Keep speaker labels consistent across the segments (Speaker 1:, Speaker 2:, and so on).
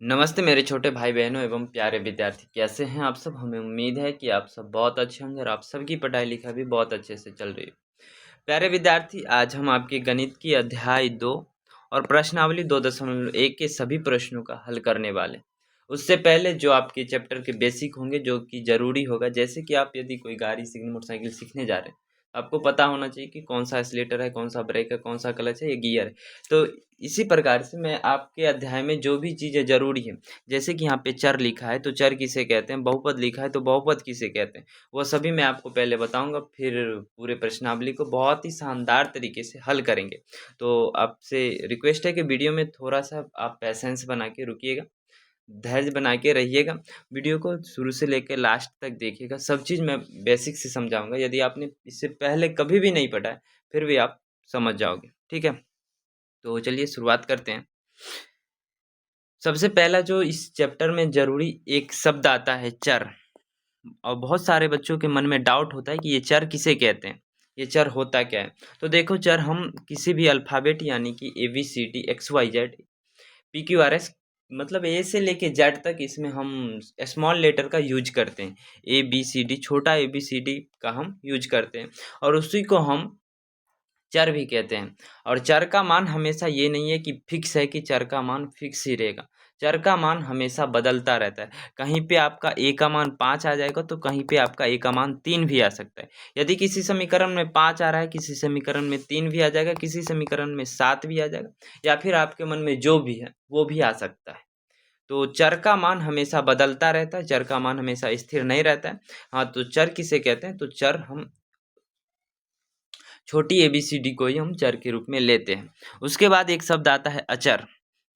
Speaker 1: नमस्ते मेरे छोटे भाई बहनों एवं प्यारे विद्यार्थी, कैसे हैं आप सब? हमें उम्मीद है कि आप सब बहुत अच्छे होंगे और आप सबकी पढ़ाई लिखाई भी बहुत अच्छे से चल रही है। प्यारे विद्यार्थी, आज हम आपके गणित की अध्याय 2 और प्रश्नावली 2.1 के सभी प्रश्नों का हल करने वाले हैं। उससे पहले जो आपके चैप्टर के बेसिक होंगे, जो कि ज़रूरी होगा, जैसे कि आप यदि कोई गाड़ी सीखने, मोटरसाइकिल सीखने जा रहे हैं, आपको पता होना चाहिए कि कौन सा एक्सीलेटर है, कौन सा ब्रेक है, कौन सा क्लच है, ये गियर है। तो इसी प्रकार से मैं आपके अध्याय में जो भी चीज़ें ज़रूरी हैं, जैसे कि यहाँ पे चर लिखा है तो चर किसे कहते हैं, बहुपद लिखा है तो बहुपद किसे कहते हैं, वो सभी मैं आपको पहले बताऊंगा, फिर पूरे प्रश्नावली को बहुत ही शानदार तरीके से हल करेंगे। तो आपसे रिक्वेस्ट है कि वीडियो में थोड़ा सा आप पैसेंस बना के रुकिएगा, धैर्य बना के रहिएगा। वीडियो को शुरू से लेकर लास्ट तक देखिएगा, सब चीज़ मैं बेसिक से समझाऊंगा। यदि आपने इससे पहले कभी भी नहीं पढ़ा है, फिर भी आप समझ जाओगे। ठीक है, तो चलिए शुरुआत करते हैं। सबसे पहला जो इस चैप्टर में ज़रूरी एक शब्द आता है, चर। और बहुत सारे बच्चों के मन में डाउट होता है कि ये चर किसे कहते हैं, ये चर होता क्या है। तो देखो, चर हम किसी भी अल्फ़ाबेट यानी कि ABCD XYZ PQRS, मतलब ए से लेके जेड तक, इसमें हम स्मॉल लेटर का यूज करते हैं। ABCD, छोटा ABCD का हम यूज करते हैं और उसी को हम चर भी कहते हैं। और चर का मान हमेशा ये नहीं है कि फिक्स है कि चर का मान फिक्स ही रहेगा। चर का मान हमेशा बदलता रहता है। कहीं पे आपका ए का मान 5 आ जाएगा तो कहीं पे आपका ए का मान 3 भी आ सकता है। यदि किसी समीकरण में 5 आ रहा है, किसी समीकरण में 3 भी आ जाएगा, किसी समीकरण में 7 भी आ जाएगा, या फिर आपके मन में जो भी है वो भी आ सकता है। तो चर का मान हमेशा बदलता रहता है, चर का मान हमेशा स्थिर नहीं रहता है। हाँ, तो चर किसे कहते हैं? तो चर हम छोटी ABCD को ही हम चर के रूप में लेते हैं। उसके बाद एक शब्द आता है अचर।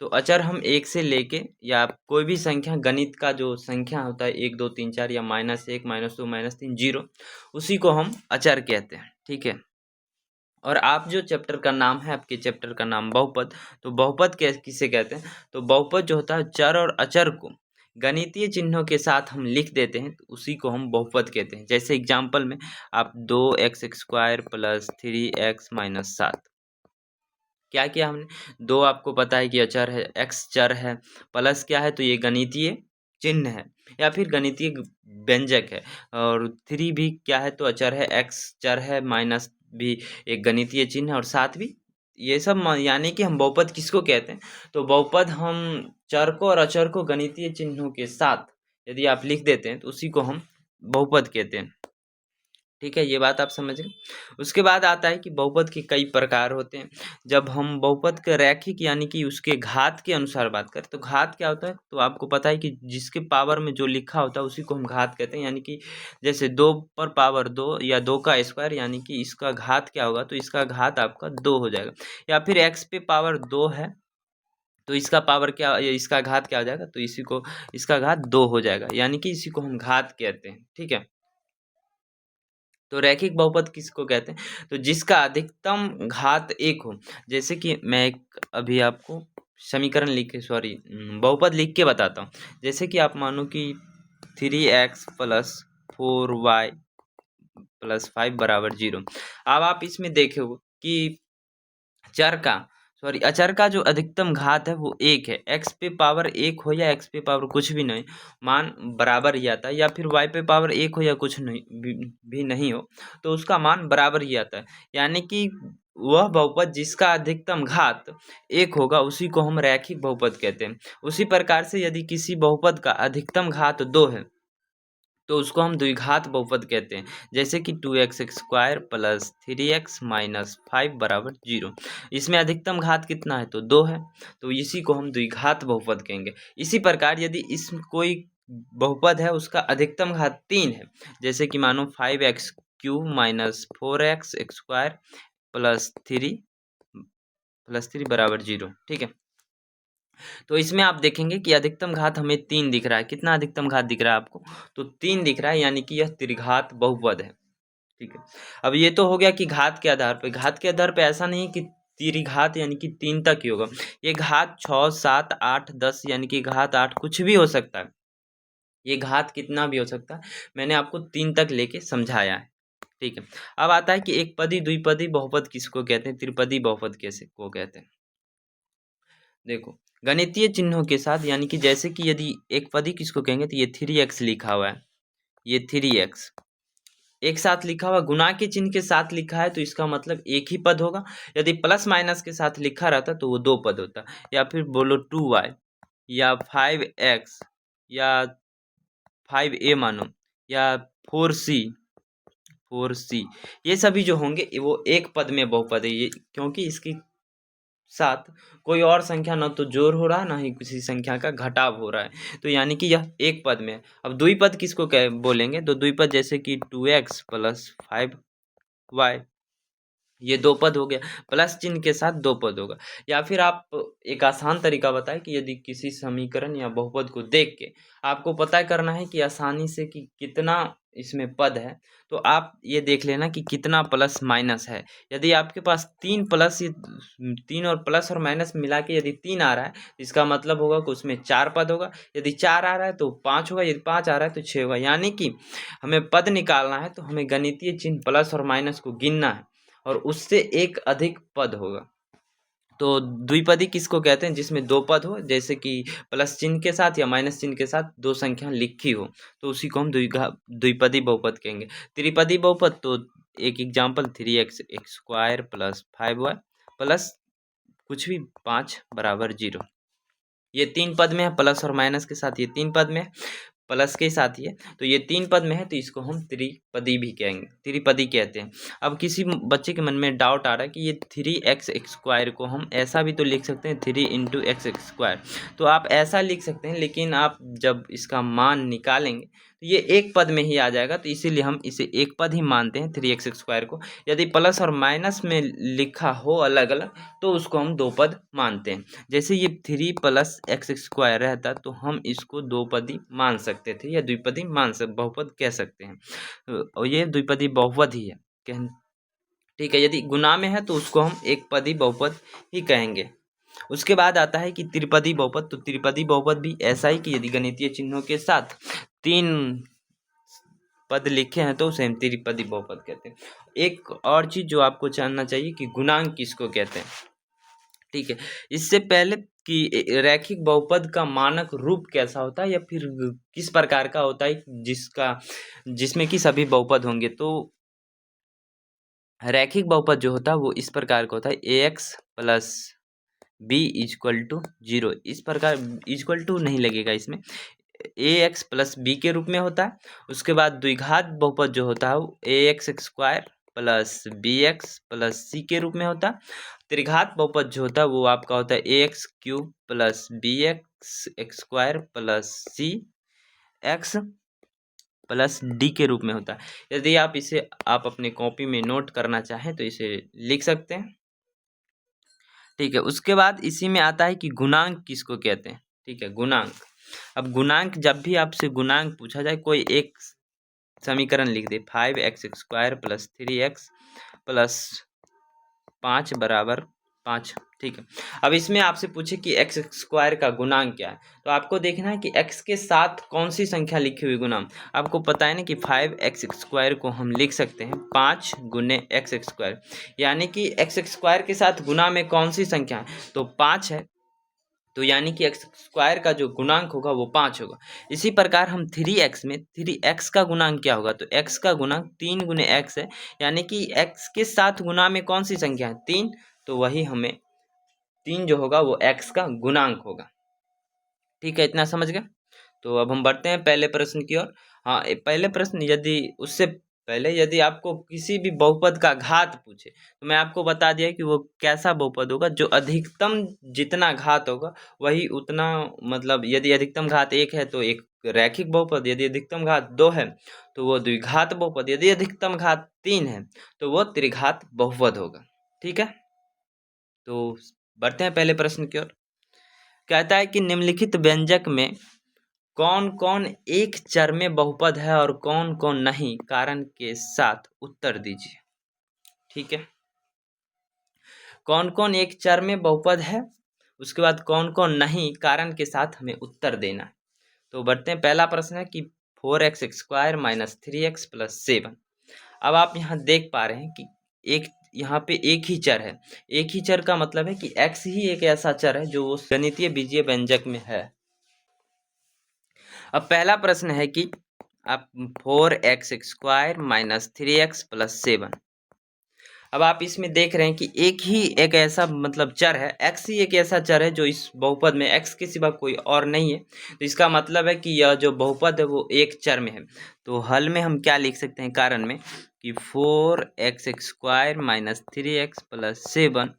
Speaker 1: तो अचर हम एक से लेके या कोई भी संख्या, गणित का जो संख्या होता है 1 2 3 4 या -1 -2 -3 0, उसी को हम अचर कहते हैं। ठीक है, और आप जो चैप्टर का नाम है, आपके चैप्टर का नाम बहुपद, तो बहुपद किसे कहते हैं? तो बहुपद जो होता है, चर और अचर को गणितीय चिन्हों के साथ हम लिख देते हैं तो उसी को हम बहुपद कहते हैं। जैसे एग्जाम्पल में आप 2x² + 3x - 7, क्या किया हमने? 2 आपको पता है कि अचर है, x चर है, प्लस क्या है तो ये गणितीय चिन्ह है या फिर गणितीय व्यंजक है, और 3 भी क्या है तो अचर है, x चर है, माइनस भी एक गणितीय चिन्ह है, और 7 भी। ये सब यानी कि हम बहुपद किसको कहते हैं? तो बहुपद हम चर को और अचर को गणितीय चिन्हों के साथ यदि आप लिख देते हैं तो उसी को हम बहुपद कहते हैं। ठीक है, ये बात आप समझ गए। उसके बाद आता है कि बहुपद के कई प्रकार होते हैं। जब हम बहुपद के रैखिक यानी कि उसके घात के अनुसार बात करें तो घात क्या होता है? तो आपको पता है कि जिसके पावर में जो लिखा होता है उसी को हम घात कहते हैं। यानी कि जैसे 2 पर पावर 2 या 2 का स्क्वायर, यानी कि इसका घात क्या होगा? तो इसका घात आपका 2 हो जाएगा। या फिर x पे पावर 2 है तो इसका पावर क्या, या इसका घात क्या हो जाएगा? तो इसी को, इसका घात 2 हो जाएगा, यानी कि इसी को हम घात कहते हैं। ठीक है, तो रैखिक बहुपद किसको कहते हैं? तो जिसका अधिकतम घात 1 हो। जैसे कि मैं एक अभी आपको समीकरण लिख के, सॉरी, बहुपद लिख के बताता हूँ। जैसे कि आप मानो कि 3x + 4y + 5 = 0। अब आप इसमें देखोगे कि चर का, सॉरी, अचर का जो अधिकतम घात है वो 1 है। x पे पावर 1 हो या x पे पावर कुछ भी नहीं, मान बराबर ही आता है। या फिर y पे पावर 1 हो या कुछ नहीं भी नहीं हो, तो उसका मान बराबर ही आता है। यानी कि वह बहुपद जिसका अधिकतम घात 1 होगा उसी को हम रैखिक बहुपद कहते हैं। उसी प्रकार से यदि किसी बहुपद का अधिकतम घात 2 है तो उसको हम द्विघात बहुपद कहते हैं। जैसे कि 2x² + 3x - 5 = 0। इसमें अधिकतम घात कितना है? तो 2 है, तो इसी को हम द्विघात बहुपद कहेंगे। इसी प्रकार यदि इस कोई बहुपद है उसका अधिकतम घात 3 है, जैसे कि मानो 5x³ - 4x² + 3 = 0। ठीक है, तो इसमें आप देखेंगे कि अधिकतम घात हमें 3 दिख रहा है। कितना अधिकतम घात दिख रहा है आपको? तो 3 दिख रहा है, यानी कि यह त्रिघात बहुपद है। ठीक है, अब ये तो हो गया कि घात के आधार पे। घात के आधार पे ऐसा नहीं है कि त्रिघात यानी कि 3 तक ही होगा। ये घात 6 7 8 10 यानी कि घात 8 कुछ भी हो सकता है। ये घात कितना भी हो सकता है, मैंने आपको 3 तक लेके समझाया है। ठीक है, अब आता है कि एक पदी द्विपदी बहुपद किसको कहते हैं, त्रिपदी बहुपद कैसे को कहते हैं। देखो, गणितीय चिन्हों के साथ, यानी कि जैसे कि यदि एक पदी किसको कहेंगे, तो ये 3x लिखा हुआ है, ये 3x एक साथ लिखा हुआ, गुणा के चिन्ह के साथ लिखा है तो इसका मतलब एक ही पद होगा। यदि प्लस माइनस के साथ लिखा रहता तो वो दो पद होता। या फिर बोलो 2y या 5x या 5a मानो, या 4c, 4c, ये सभी जो होंगे वो एक पद में बहुपद है ये, क्योंकि इसकी साथ कोई और संख्या न तो जोड़ हो रहा है, ना ही किसी संख्या का घटाव हो रहा है, तो यानी कि यह एक पद में है। अब द्विपद किसको कह बोलेंगे, तो द्विपद जैसे कि 2x प्लस 5y, ये दो पद हो गया, प्लस चिन्ह के साथ दो पद होगा। या फिर आप एक आसान तरीका बताएं कि यदि किसी समीकरण या बहुपद को देख के आपको पता करना है कि आसानी से कि कितना इसमें पद है, तो आप ये देख लेना कि कितना प्लस माइनस है। यदि आपके पास तीन और प्लस और माइनस मिला के यदि 3 आ रहा है, इसका मतलब होगा कि उसमें 4 पद होगा। यदि 4 आ रहा है तो 5 होगा, यदि 5 आ रहा है तो 6 होगा। यानी कि हमें पद निकालना है तो हमें गणितीय चिन्ह प्लस और माइनस को गिनना है और उससे एक अधिक पद होगा। तो द्विपदी किसको कहते हैं, जिसमें दो पद हो, जैसे कि प्लस चिन्ह के साथ या माइनस चिन्ह के साथ दो संख्या लिखी हो, तो उसी को हम द्विपदी बहुपद कहेंगे। त्रिपदी बहुपद तो एक example 3x square plus 5y plus कुछ भी 5 बराबर 0, ये 3 पद में है, प्लस और माइनस के साथ ये 3 पद में है, प्लस के साथ ही है, तो ये 3 पद में है, तो इसको हम त्रिपदी भी कहेंगे, त्रिपदी कहते हैं। अब किसी बच्चे के मन में डाउट आ रहा है कि ये 3x स्क्वायर को हम ऐसा भी तो लिख सकते हैं 3 इंटू एक्स स्क्वायर, तो आप ऐसा लिख सकते हैं, लेकिन आप जब इसका मान निकालेंगे तो ये एक पद में ही आ जाएगा, तो इसीलिए हम इसे एक पद ही मानते हैं 3x स्क्वायर को। यदि प्लस और माइनस में लिखा हो अलग अलग तो उसको हम दो पद मानते हैं। जैसे ये 3 प्लस एक्स स्क्वायर रहता तो हम इसको दो पदी मान सकते थे या द्विपदी बहुपद कह सकते हैं, और ये द्विपदी बहुपद ही है। ठीक है, यदि गुना में है तो उसको हम एक पदी बहुपद ही कहेंगे। उसके बाद आता है कि त्रिपदी बहुपद, तो त्रिपदी बहुपद भी ऐसा ही कि यदि गणितीय चिन्हों के साथ 3 पद लिखे हैं तो उसे हम त्रिपदी बहुपद कहते हैं। एक और चीज जो आपको जानना चाहिए कि गुणांक किसको कहते हैं। ठीक है, इससे पहले कि रैखिक बहुपद का मानक रूप कैसा होता है या फिर किस प्रकार का होता है जिसमें कि सभी बहुपद होंगे, तो रैखिक बहुपद जो होता है वो इस प्रकार का होता है, ax plus b equal to 0, इस प्रकार इजक्वल टू नहीं लगेगा इसमें, ax प्लस बी के रूप में होता है। उसके बाद द्विघात बहुपद जो होता है वो ax square plus b x plus c के रूप में होता है। त्रिघात बहुपद जो होता है वो आपका होता है ax cube plus b x square plus c x plus d के रूप में होता है। यदि आप अपने कॉपी में नोट करना चाहें तो इसे लिख सकते हैं। ठीक है, उसके बाद इसी में आता है कि गुणांक किसको कहते हैं। ठीक है, गुणांक। अब गुणांक जब भी आपसे गुणांक पूछा जाए, कोई एक समीकरण लिख दे 5x square plus 3x plus 5 बराबर 5। ठीक है, अब इसमें आपसे पूछे कि एक्स स्क्वायर का गुणांक क्या है, तो आपको देखना है कि x के साथ कौन सी संख्या लिखी हुई गुणांक। आपको पता है ना कि 5x स्क्वायर को हम लिख सकते हैं 5 गुने एक्स स्क्वायर, यानी कि एक्स स्क्वायर के साथ गुना में कौन सी संख्या है, तो 5 है, तो यानी कि एक्स स्क्वायर का जो गुणांक होगा वो 5 होगा। इसी प्रकार हम 3x में 3x का गुणांक क्या होगा, तो x का गुणांक 3 गुने x है, यानी कि x के साथ गुना में कौन सी संख्या है, 3, तो वही हमें 3 जो होगा वो x का गुणांक होगा। ठीक है, इतना समझ गए। तो अब हम बढ़ते हैं पहले प्रश्न की ओर। हाँ, पहले प्रश्न, यदि उससे पहले यदि आपको किसी भी बहुपद का घात पूछे तो मैं आपको बता दिया कि वो कैसा बहुपद होगा, जो अधिकतम जितना घात होगा वही उतना, मतलब यदि अधिकतम घात 1 है तो एक रैखिक बहुपद, यदि अधिकतम घात 2 है तो वो द्विघात बहुपद, यदि अधिकतम घात 3 है तो वो त्रिघात बहुपद होगा। ठीक है, तो बढ़ते हैं पहले प्रश्न की ओर। कहता है कि निम्नलिखित व्यंजक में कौन कौन एक चर में बहुपद है और कौन कौन नहीं, कारण के साथ उत्तर दीजिए। ठीक है, कौन कौन एक चर में बहुपद है, उसके बाद कौन कौन नहीं, कारण के साथ हमें उत्तर देना है। तो बढ़ते हैं, पहला प्रश्न है कि 4x square minus 3x plus 7। अब आप यहाँ देख पा रहे हैं कि एक यहाँ पे एक ही चर है। एक ही चर का मतलब है कि x ही एक ऐसा चर है जो उस गणितीय बीजीय व्यंजक में है। अब पहला प्रश्न है कि आप 4x² माइनस 3x प्लस 7। अब आप इसमें देख रहे हैं कि एक ही एक ऐसा मतलब चर है, x ही एक ऐसा चर है जो इस बहुपद में x के सिवा कोई और नहीं है। तो इसका मतलब है कि यह जो बहुपद है वो एक चर में है। तो हल में हम क्या लिख सकते हैं कारण में कि 4x² माइनस 3x प्लस 7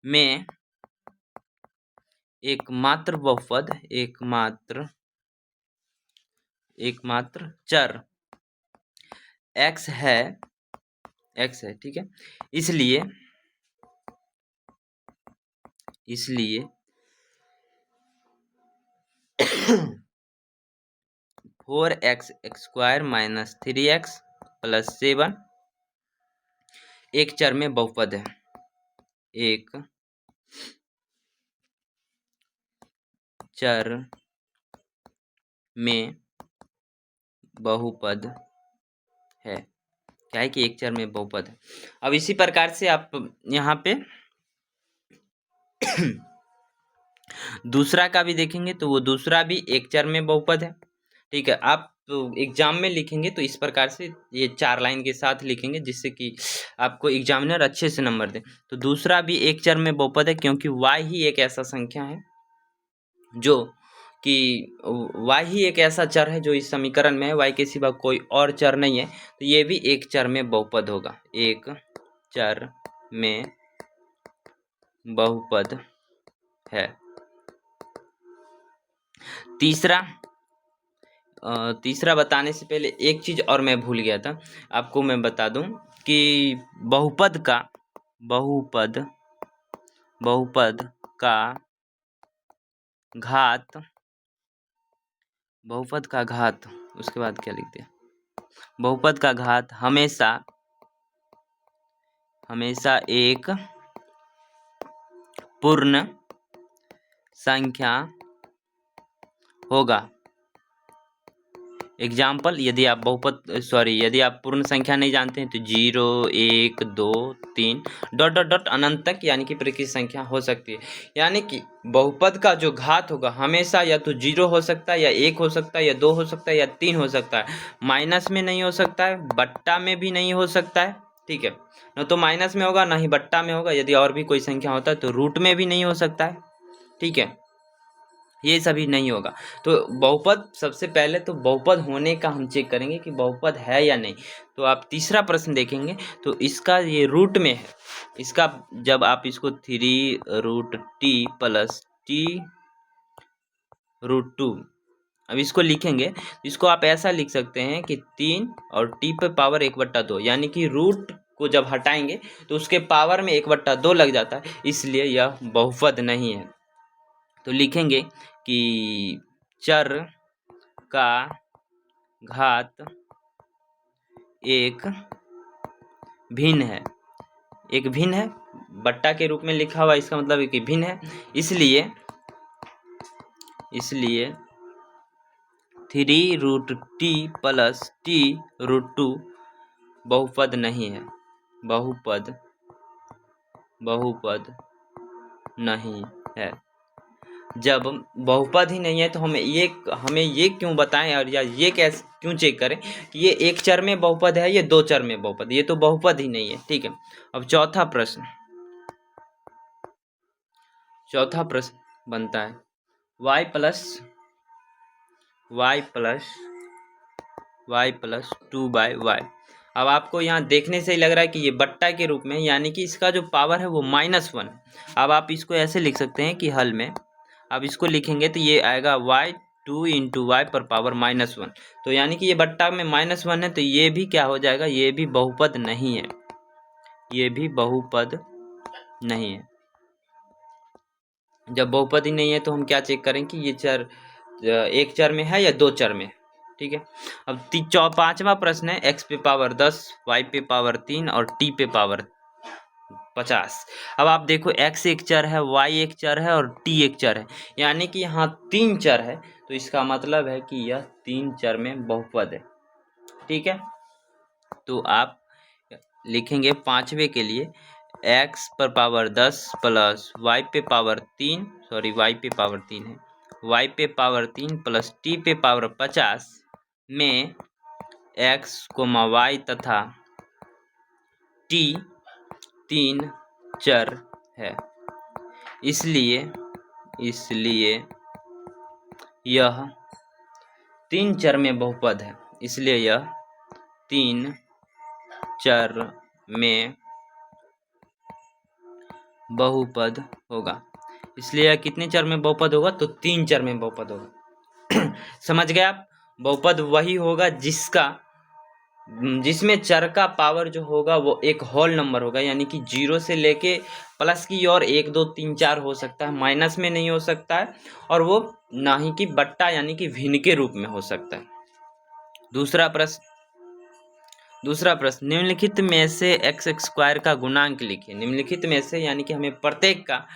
Speaker 1: में एकमात्र बहुपद एकमात्र चर x है, ठीक है। इसलिए 4x² माइनस 3x प्लस 7 एक चर में बहुपद है, एक चर में बहुपद है। क्या है कि एक चर में बहुपद है। अब इसी प्रकार से आप यहाँ पे दूसरा का भी देखेंगे तो वो दूसरा भी एक चर में बहुपद है। ठीक है, आप तो एग्जाम में लिखेंगे तो इस प्रकार से ये 4 लाइन के साथ लिखेंगे जिससे कि आपको एग्जामिनर अच्छे से नंबर दे। तो दूसरा भी एक चर में बहुपद है क्योंकि y ही एक ऐसा संख्या है जो कि y ही एक ऐसा चर है जो इस समीकरण में है, y के सिवा कोई और चर नहीं है। तो ये भी एक चर में बहुपद होगा, एक चर में बहुपद है। तीसरा बताने से पहले एक चीज और मैं भूल गया था, आपको मैं बता दूं कि बहुपद का घात उसके बाद क्या लिखते हैं, बहुपद का घात हमेशा एक पूर्ण संख्या होगा। एग्जाम्पल, यदि आप पूर्ण संख्या नहीं जानते हैं तो 0 1 2 3 डॉट डॉट डॉट अनंत तक यानी कि प्रकृत संख्या हो सकती है। यानी कि बहुपद का जो घात होगा हमेशा या तो 0 हो सकता है, या 1 हो सकता है, या 2 हो सकता है, या 3 हो सकता है। माइनस में नहीं हो सकता है, बट्टा में भी नहीं हो सकता है। ठीक है, न तो माइनस में होगा ना ही बट्टा में होगा। यदि और भी कोई संख्या होता है तो रूट में भी नहीं हो सकता है। ठीक है, ये सभी नहीं होगा। तो बहुपद, सबसे पहले तो बहुपद होने का हम चेक करेंगे कि बहुपद है या नहीं। तो आप तीसरा प्रश्न देखेंगे तो इसका ये रूट में है। इसका जब आप इसको 3√t प्लस t√2 अब इसको लिखेंगे, इसको आप ऐसा लिख सकते हैं कि 3 और t पे पावर 1/2, यानी कि रूट को जब हटाएंगे तो उसके पावर में 1/2 लग जाता है, इसलिए यह बहुपद नहीं है। तो लिखेंगे कि चर का घात एक भिन्न है, बट्टा के रूप में लिखा हुआ, इसका मतलब है कि भिन्न है। इसलिए 3√t प्लस t√2 बहुपद नहीं है, बहुपद नहीं है। जब बहुपद ही नहीं है तो हमें ये क्यों बताएं और या ये कैसे क्यों चेक करें कि ये एक चर में बहुपद है, ये दो चर में बहुपद, ये तो बहुपद ही नहीं है। ठीक है, अब चौथा प्रश्न बनता है y प्लस 2/y। अब आपको यहाँ देखने से ही लग रहा है कि ये बट्टा के रूप में, यानी कि इसका जो पावर है वो -1। अब आप इसको ऐसे लिख सकते हैं कि हल में अब इसको लिखेंगे तो ये आएगा y2 × y पर पावर -1। तो यानी कि ये बट्टा में -1 है, तो ये भी क्या हो जाएगा, ये भी बहुपद नहीं है, जब बहुपद ही नहीं है तो हम क्या चेक करें कि ये चर एक चर में है या दो चर में। ठीक है, अब पांचवा प्रश्न है x पे पावर 10, y पे पावर 3 और t पे पावर 50। अब आप देखो x एक चर है, y एक चर है और t एक चर है, यानी कि यहाँ 3 चर है। तो इसका मतलब है कि यह 3 चर में बहुपद है। ठीक है, तो आप लिखेंगे पाँचवें के लिए x पर पावर 10 प्लस y पे पावर 3, सॉरी y पे पावर 3 है, y पे पावर 3 प्लस t पे पावर 50 में x, y तथा t 3 चर है, इसलिए यह 3 चर में बहुपद है, इसलिए यह 3 चर में बहुपद होगा। इसलिए यह कितने चर में बहुपद होगा? तो 3 चर में बहुपद होगा। समझ गए आप? बहुपद वही होगा जिसमें चर का पावर जो होगा वो एक होल नंबर होगा, यानी कि 0 से लेके प्लस की और 1 2 3 4 हो सकता है, माइनस में नहीं हो सकता है, और वो ना ही कि बट्टा यानी कि भिन्न के रूप में हो सकता है। दूसरा प्रश्न निम्नलिखित में से x स्क्वायर का गुणांक लिखिए। निम्नलिखित में से यानी कि हमें प्रत्येक का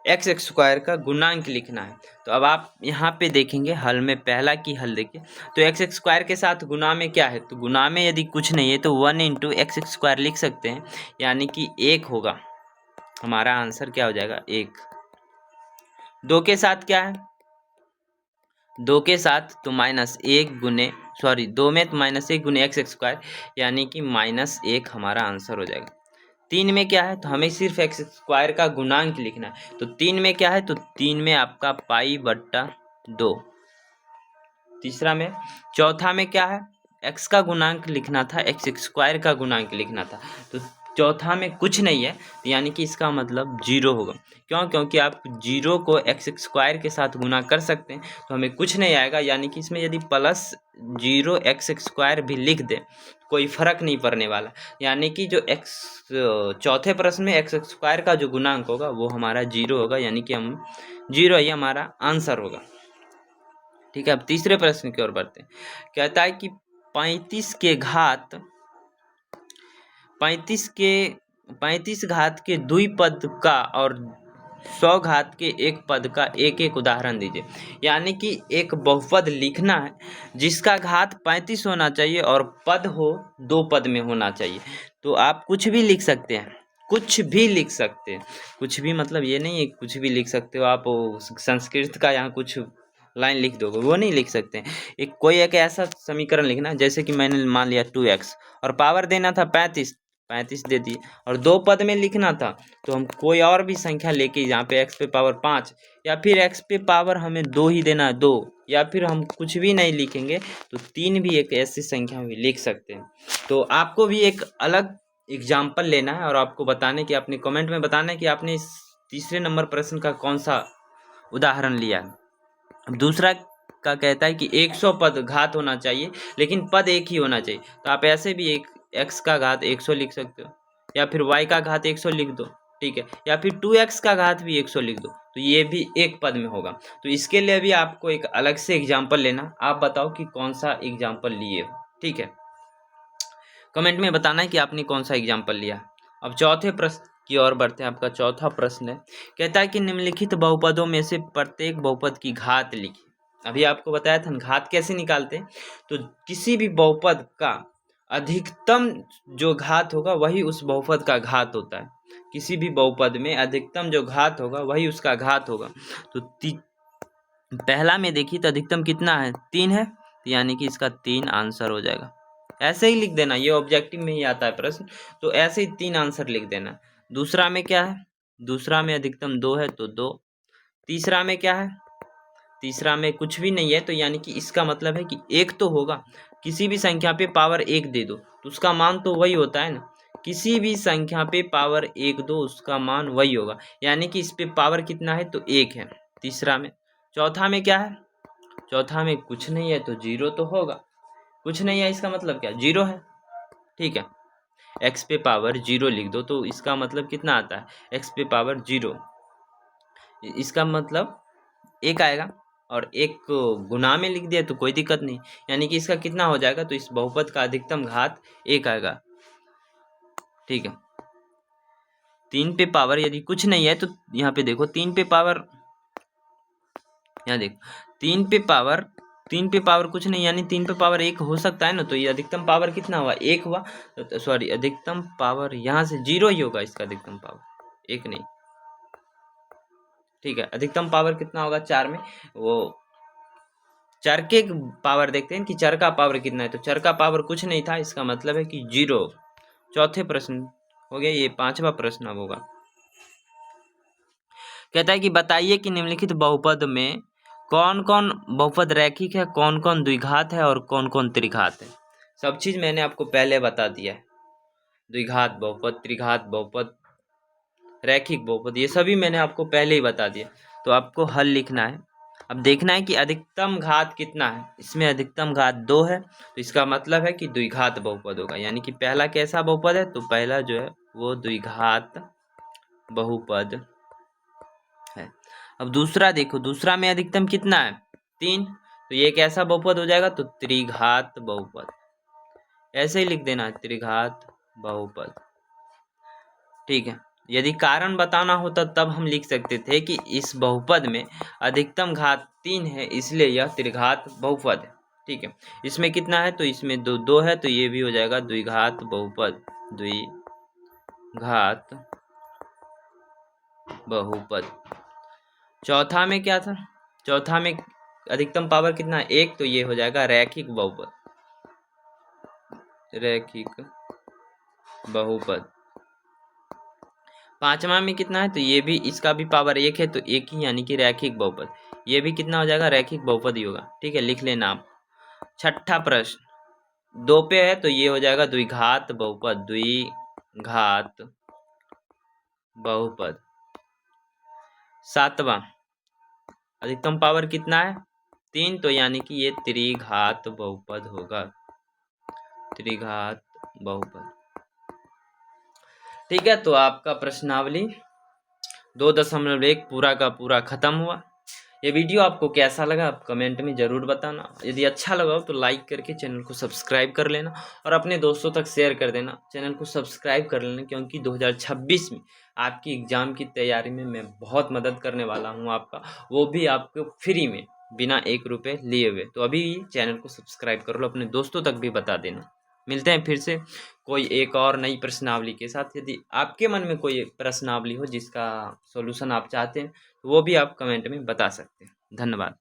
Speaker 1: x स्क्वायर का गुणांक लिखना है। तो अब आप यहाँ पे देखेंगे हल में, पहला की हल देखिए, तो x स्क्वायर के साथ गुणा में क्या है? तो गुणा में यदि कुछ नहीं है तो 1 इंटू एक्स स्क्वायर लिख सकते हैं, यानी कि 1 होगा। हमारा आंसर क्या हो जाएगा? 1। 2 के साथ क्या है? 2 के साथ तो -1 में तो -1 गुने एक्स स्क्वायर, यानी कि -1 हमारा आंसर हो जाएगा। 3 में क्या है? तो हमें सिर्फ एक्स स्क्वायर का गुणांक लिखना है। तो 3 में क्या है? तो 3 में आपका π/2। तीसरा में, चौथा में क्या है? x का गुणांक लिखना था, एक्स स्क्वायर का गुणांक लिखना था। तो चौथा में कुछ नहीं है, यानी कि इसका मतलब 0 होगा। क्यों? क्योंकि आप 0 को एक्स स्क्वायर के साथ गुना कर सकते हैं, तो हमें कुछ नहीं आएगा, यानी कि इसमें यदि +0 एक्स स्क्वायर भी लिख दें कोई फर्क नहीं पड़ने वाला, यानी कि जो चौथे प्रश्न में एक्स स्क्वायर का जो गुणांक होगा वो हमारा 0 होगा, यानी कि हम 0 ही हमारा आंसर होगा। ठीक है, अब तीसरे प्रश्न की ओर बढ़ते हैं। कहता है कि 35 घात के द्विपद का और 100 घात के एक पद का एक एक उदाहरण दीजिए। यानी कि एक बहुपद लिखना है जिसका घात 35 होना चाहिए और पद हो 2 पद में होना चाहिए। तो आप कुछ भी लिख सकते हैं, कुछ भी मतलब ये नहीं है कुछ भी लिख सकते हो आप संस्कृत का यहाँ कुछ लाइन लिख दोगे, वो नहीं लिख सकते। कोई एक ऐसा समीकरण लिखना, जैसे कि मैंने मान लिया 2x और पावर देना था 35 दे दिए, और 2 पद में लिखना था तो हम कोई और भी संख्या लेके, यहाँ पे x पे पावर 5 या फिर x पे पावर हमें 2 ही देना है, 2, या फिर हम कुछ भी नहीं लिखेंगे तो 3 भी एक ऐसी संख्या भी लिख सकते हैं। तो आपको भी एक अलग एग्जाम्पल लेना है और आपको बताने कि अपने कमेंट में बताना है कि आपने इस तीसरे नंबर प्रश्न का कौन सा उदाहरण लिया है। दूसरा का कहता है कि 100 पद घात होना चाहिए, लेकिन पद एक ही होना चाहिए। तो आप ऐसे भी एक x का घात 100 लिख सकते हो, या फिर y का घात 100 लिख दो, ठीक है, या फिर 2x का घात भी 100 लिख दो, तो ये भी एक पद में होगा। तो इसके लिए भी आपको एक अलग से एग्जाम्पल लेना। आप बताओ कि कौन सा एग्जाम्पल लिए हो, ठीक है, कमेंट में बताना है कि आपने कौन सा एग्जाम्पल लिया। अब चौथे प्रश्न की ओर बढ़ते हैं। आपका चौथा प्रश्न है, कहता है कि निम्नलिखित बहुपदों में से प्रत्येक बहुपद की घात लिखिए। अभी आपको बताया था घात कैसे निकालते हैं। तो किसी भी बहुपद का अधिकतम जो घात होगा वही उस बहुपद का घात होता है। किसी भी बहुपद में अधिकतम जो घात होगा वही उसका घात होगा। तो पहला में देखिए तो अधिकतम कितना है? 3 है, यानी कि इसका 3 आंसर हो जाएगा। ऐसे ही लिख देना, ये ऑब्जेक्टिव में ही आता है प्रश्न, तो ऐसे ही 3 आंसर लिख देना। दूसरा में क्या है? दूसरा में अधिकतम 2 है तो 2। तीसरा में क्या है? तीसरा में कुछ भी नहीं है, तो यानी कि इसका मतलब है कि 1 तो होगा। किसी भी संख्या पे पावर 1 दे दो तो उसका मान तो वही होता है ना। किसी भी संख्या पे पावर 1 दो उसका मान वही होगा, यानी कि इस पे पावर कितना है? तो 1 है तीसरा में। चौथा में क्या है? चौथा में कुछ नहीं है तो 0 तो होगा। कुछ नहीं है इसका मतलब क्या? 0 है, ठीक है। x पे पावर 0 लिख दो तो इसका मतलब कितना आता है? x पे पावर 0, इसका मतलब 1 आएगा, और 1 गुना में लिख दिया तो कोई दिक्कत नहीं, यानी कि इसका कितना हो जाएगा? तो इस बहुपद का अधिकतम घात 1 आएगा, ठीक है। 3 पे पावर यदि कुछ नहीं है तो यहाँ पे देखो 3 पे पावर, यहाँ देखो 3 पे पावर 3 पे पावर कुछ नहीं, यानी 3 पे पावर 1 हो सकता है ना, तो ये अधिकतम पावर कितना हुआ, 1 हुआ। तो सॉरी, अधिकतम पावर यहाँ से 0 ही होगा, इसका अधिकतम पावर 1 नहीं, ठीक है। अधिकतम पावर कितना होगा 4 में, वो चर के पावर देखते हैं कि चर का पावर कितना है, तो चर का पावर कुछ नहीं था, इसका मतलब है कि 0। चौथे प्रश्न हो गया, ये 5वां प्रश्न अब होगा। कहता है कि बताइए कि निम्नलिखित बहुपद में कौन कौन बहुपद रैखिक है, कौन कौन द्विघात है और कौन कौन त्रिघात है। सब चीज मैंने आपको पहले बता दिया है, द्विघात बहुपद, त्रिघात बहुपद, रैखिक बहुपद, ये सभी मैंने आपको पहले ही बता दिया। तो आपको हल लिखना है। अब देखना है कि अधिकतम घात कितना है, इसमें अधिकतम घात 2 है, तो इसका मतलब है कि द्विघात बहुपद होगा, यानी कि पहला कैसा बहुपद है, तो पहला जो है वो द्विघात बहुपद है। अब दूसरा देखो, दूसरा में अधिकतम कितना है 3, तो ये कैसा बहुपद हो जाएगा, तो त्रिघात बहुपद, ऐसे ही लिख देना है, त्रिघात बहुपद, ठीक है। यदि कारण बताना होता तब हम लिख सकते थे कि इस बहुपद में अधिकतम घात 3 है, इसलिए यह त्रिघात बहुपद है, ठीक है। इसमें कितना है, तो इसमें 2 है, तो ये भी हो जाएगा द्विघात बहुपद, द्विघात बहुपद। चौथा में क्या था, चौथा में अधिकतम पावर कितना है 1, तो ये हो जाएगा रैखिक बहुपद, रैखिक बहुपद। पांचवा में कितना है, तो ये भी, इसका भी पावर 1 है, तो 1 ही, यानी कि रैखिक बहुपद, ये भी कितना हो जाएगा, रैखिक बहुपद ही होगा, ठीक है, लिख लेना आप। छठा प्रश्न 2 पे है, तो ये हो जाएगा द्विघात बहुपद, द्विघात बहुपद। सातवां, अधिकतम पावर कितना है 3, तो यानी कि ये त्रिघात बहुपद होगा, त्रिघात बहुपद, ठीक है। तो आपका प्रश्नावली 2.1 पूरा का पूरा खत्म हुआ। ये वीडियो आपको कैसा लगा आप कमेंट में ज़रूर बताना। यदि अच्छा लगा हो तो लाइक करके चैनल को सब्सक्राइब कर लेना और अपने दोस्तों तक शेयर कर देना। चैनल को सब्सक्राइब कर लेना, क्योंकि 2026 में आपकी एग्ज़ाम की तैयारी में मैं बहुत मदद करने वाला हूँ आपका, वो भी आपको फ्री में, बिना 1 रुपये लिए हुए। तो अभी चैनल को सब्सक्राइब कर लो, अपने दोस्तों तक भी बता देना। मिलते हैं फिर से कोई एक और नई प्रश्नावली के साथ। यदि आपके मन में कोई प्रश्नावली हो जिसका सॉल्यूशन आप चाहते हैं, तो वो भी आप कमेंट में बता सकते हैं। धन्यवाद।